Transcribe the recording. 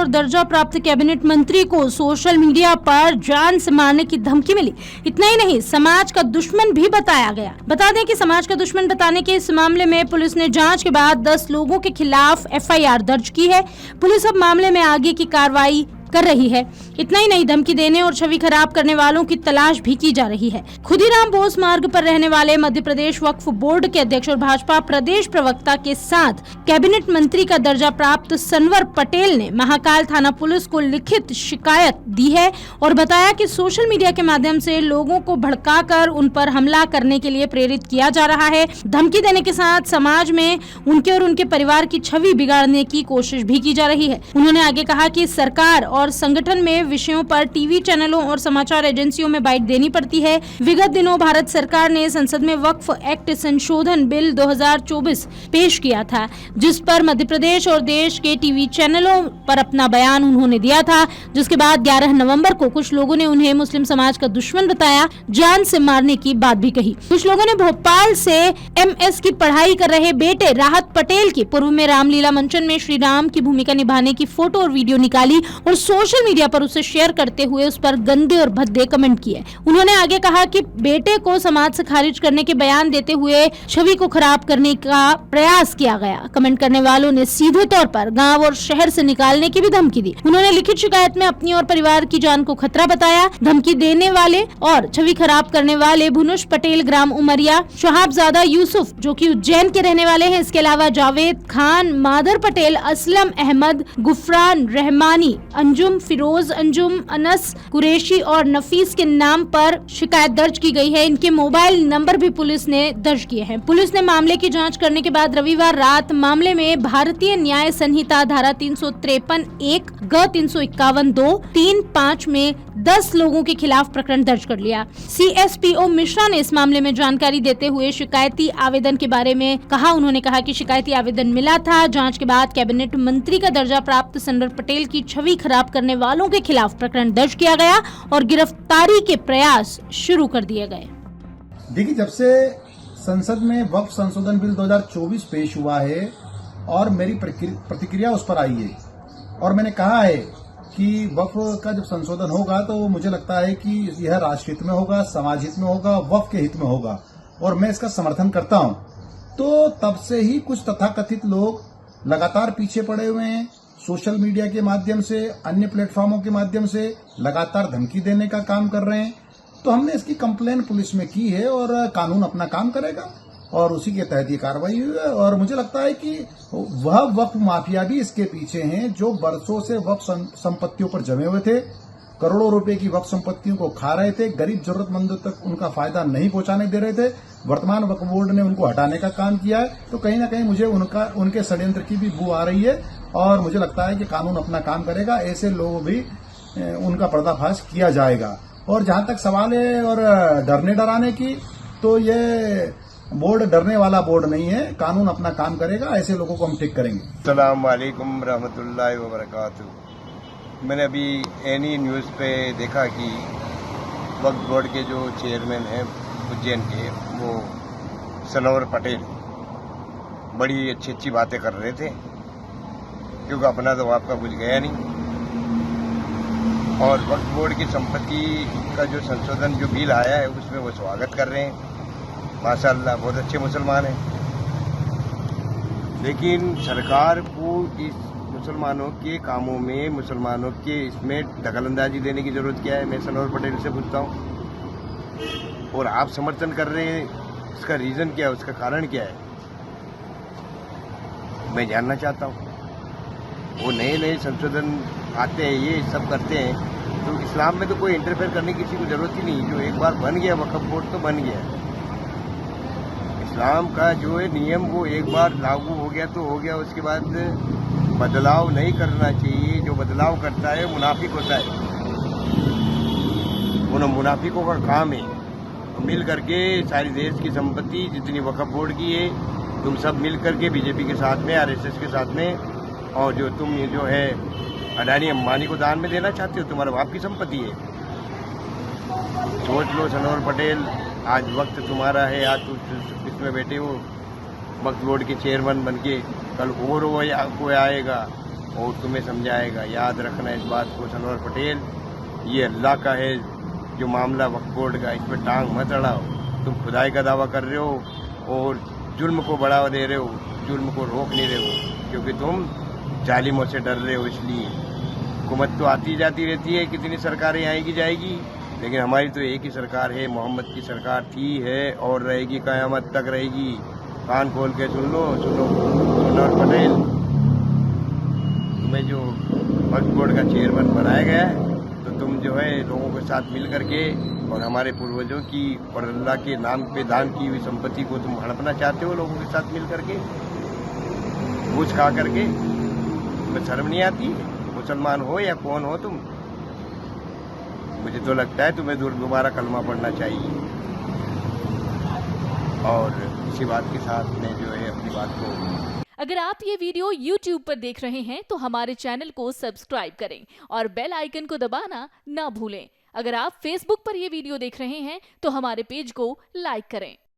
और दर्जा प्राप्त कैबिनेट मंत्री को सोशल मीडिया पर जान से मारने की धमकी मिली। इतना ही नहीं, समाज का दुश्मन भी बताया गया। बता दें कि समाज का दुश्मन बताने के इस मामले में पुलिस ने जांच के बाद 10 लोगों के खिलाफ FIR दर्ज की है। पुलिस अब मामले में आगे की कार्रवाई कर रही है। इतना ही नहीं, धमकी देने और छवि खराब करने वालों की तलाश भी की जा रही है। खुदीराम बोस मार्ग पर रहने वाले मध्य प्रदेश वक्फ बोर्ड के अध्यक्ष और भाजपा प्रदेश प्रवक्ता के साथ कैबिनेट मंत्री का दर्जा प्राप्त सनवर पटेल ने महाकाल थाना पुलिस को लिखित शिकायत दी है और बताया कि सोशल मीडिया के माध्यम से लोगों को भड़काकर उन पर हमला करने के लिए प्रेरित किया जा रहा है। धमकी देने के साथ समाज में उनके और उनके परिवार की छवि बिगाड़ने की कोशिश भी की जा रही है। उन्होंने आगे कहा कि सरकार और संगठन में विषयों पर टीवी चैनलों और समाचार एजेंसियों में बाइट देनी पड़ती है। विगत दिनों भारत सरकार ने संसद में वक्फ एक्ट संशोधन बिल 2024 पेश किया था, जिस पर मध्य प्रदेश और देश के टीवी चैनलों पर अपना बयान उन्होंने दिया था, जिसके बाद 11 नवंबर को कुछ लोगों ने उन्हें मुस्लिम समाज का दुश्मन बताया, जान से मारने की बात भी कही। कुछ लोगों ने भोपाल से MS की पढ़ाई कर रहे बेटे राहत पटेल की पूर्व में रामलीला मंचन में श्री राम की भूमिका निभाने की फोटो और वीडियो निकाली और सोशल मीडिया पर उसे शेयर करते हुए उस पर गंदे और भद्दे कमेंट किए। उन्होंने आगे कहा कि बेटे को समाज से खारिज करने के बयान देते हुए छवि को खराब करने का प्रयास किया गया। कमेंट करने वालों ने सीधे तौर पर गांव और शहर से निकालने की भी धमकी दी। उन्होंने लिखित शिकायत में अपनी और परिवार की जान को खतरा बताया। धमकी देने वाले और छवि खराब करने वाले भुनुष पटेल ग्राम उमरिया, शहाबजादा यूसुफ जो कि उज्जैन के रहने वाले हैं, इसके अलावा जावेद खान, मादर पटेल, असलम अहमद, गुफरान रहमानी, अंजुम फिरोज, अंजुम, अनस कुरैशी और नफीस के नाम पर शिकायत दर्ज की गई है। इनके मोबाइल नंबर भी पुलिस ने दर्ज किए हैं। पुलिस ने मामले की जांच करने के बाद रविवार रात मामले में भारतीय न्याय संहिता धारा 353(1) ग 351(2) 3(5) में 10 लोगों के खिलाफ प्रकरण दर्ज कर लिया। CSPO मिश्रा ने इस मामले में जानकारी देते हुए शिकायती आवेदन के बारे में कहा। उन्होंने कहा कि शिकायती आवेदन मिला था। जांच के बाद कैबिनेट मंत्री का दर्जा प्राप्त सनवर पटेल की छवि खराब करने वालों के खिलाफ प्रकरण दर्ज किया गया और गिरफ्तारी के प्रयास शुरू कर दिए गए। देखिए, जब से संसद में वक्फ संशोधन बिल 2024 पेश हुआ है और मेरी प्रतिक्रिया उस पर आई है और मैंने कहा है कि वक्फ का जब संशोधन होगा तो मुझे लगता है कि यह राष्ट्र हित में होगा, समाज हित में होगा, वक्फ के हित में होगा और मैं इसका समर्थन करता हूं। तो तब से ही कुछ तथाकथित लोग लगातार पीछे पड़े हुए हैं। सोशल मीडिया के माध्यम से, अन्य प्लेटफॉर्मों के माध्यम से लगातार धमकी देने का काम कर रहे हैं। तो हमने इसकी कंप्लेन पुलिस में की है और कानून अपना काम करेगा और उसी के तहत ये कार्रवाई हुई है। और मुझे लगता है कि वह वक्फ माफिया भी इसके पीछे हैं जो बरसों से वक्फ संपत्तियों पर जमे हुए थे, करोड़ों रुपए की वक्फ संपत्तियों को खा रहे थे, गरीब जरूरतमंदों तक उनका फायदा नहीं पहुंचाने दे रहे थे। वर्तमान वक्फ बोर्ड ने उनको हटाने का काम किया है। तो कहीं ना कहीं मुझे उनके षड्यंत्र की भी बू आ रही है और मुझे लगता है कि कानून अपना काम करेगा। ऐसे लोग भी उनका पर्दाफाश किया जाएगा। और जहां तक सवाल है और डरने डराने की, तो ये बोर्ड डरने वाला बोर्ड नहीं है। कानून अपना काम करेगा, ऐसे लोगों को हम ठीक करेंगे। अस्सलाम वालेकुम रहमतुल्लाहि व बरकातुहू। मैंने अभी एनी न्यूज़ पे देखा कि वक्फ बोर्ड के जो चेयरमैन हैं उज्जैन के, वो सनवर पटेल बड़ी अच्छी अच्छी बातें कर रहे थे, क्योंकि अपना तो आपका कुछ गया नहीं। और वक्फ बोर्ड की संपत्ति का जो संशोधन जो बिल आया है उसमें वो स्वागत कर रहे हैं। माशाअल्लाह, बहुत अच्छे मुसलमान हैं। लेकिन सरकार को इस मुसलमानों के कामों में, मुसलमानों के इसमें दखलंदाजी देने की जरूरत क्या है? मैं सनवर पटेल से पूछता हूँ। और आप समर्थन कर रहे हैं, इसका रीज़न क्या है, उसका कारण क्या है, मैं जानना चाहता हूँ। वो नए नए संशोधन आते हैं, ये सब करते हैं, तो इस्लाम में तो कोई इंटरफेयर करने की किसी को ज़रूरत ही नहीं। जो एक बार बन गया वक्फ बोर्ड तो बन गया। इस्लाम का जो है नियम वो एक बार लागू हो गया तो हो गया, उसके बाद बदलाव नहीं करना चाहिए। जो बदलाव करता है मुनाफिक होता है। उन मुनाफिकों का काम है मिल करके सारी देश की संपत्ति जितनी वक्फ बोर्ड की है, तुम सब मिल करके बीजेपी के साथ में, RSS के साथ में, और जो तुम ये जो है अडानी अंबानी को दान में देना चाहते हो, तुम्हारे बाप की संपत्ति है। सोच लो सनवर पटेल, आज वक्त तुम्हारा है, आज तुम इसमें बैठे हो वक्फ बोर्ड के चेयरमैन बन के, कल और कोई आएगा और तुम्हें समझाएगा। याद रखना इस बात को सनवर पटेल, ये अल्लाह का है जो मामला वक्फ बोर्ड का, इस पर टांग मत अड़ाओ। तुम खुदाई का दावा कर रहे हो और जुल्म को बढ़ावा दे रहे हो, जुल्म को रोक नहीं रहे हो, क्योंकि तुम जालिमों से डर रहे हो। इसलिए हुकूमत तो आती जाती रहती है, कितनी सरकारें आएगी जाएगी, लेकिन हमारी तो एक ही सरकार है, मोहम्मद की सरकार थी, है और रहेगी, क़यामत तक रहेगी। कान खोल के सुन लो, सुनो सनवर पटेल, तुम्हें जो वक्फ बोर्ड का चेयरमैन बनाया गया है, तो तुम जो है लोगों के साथ मिल करके और हमारे पूर्वजों की और अल्लाह के नाम पे दान की हुई संपत्ति को तुम हड़पना चाहते हो लोगों के साथ मिल करके, घूस खा करके। तुम्हें शर्म नहीं आती? मुसलमान हो या कौन हो तुम? मुझे तो लगता है तुम्हें दोबारा कलमा पढ़ना चाहिए। और इसी बात के साथ मैं जो है अपनी बात को, अगर आप ये वीडियो YouTube पर देख रहे हैं तो हमारे चैनल को सब्सक्राइब करें और बेल आइकन को दबाना ना भूलें। अगर आप Facebook पर ये वीडियो देख रहे हैं तो हमारे पेज को लाइक करें।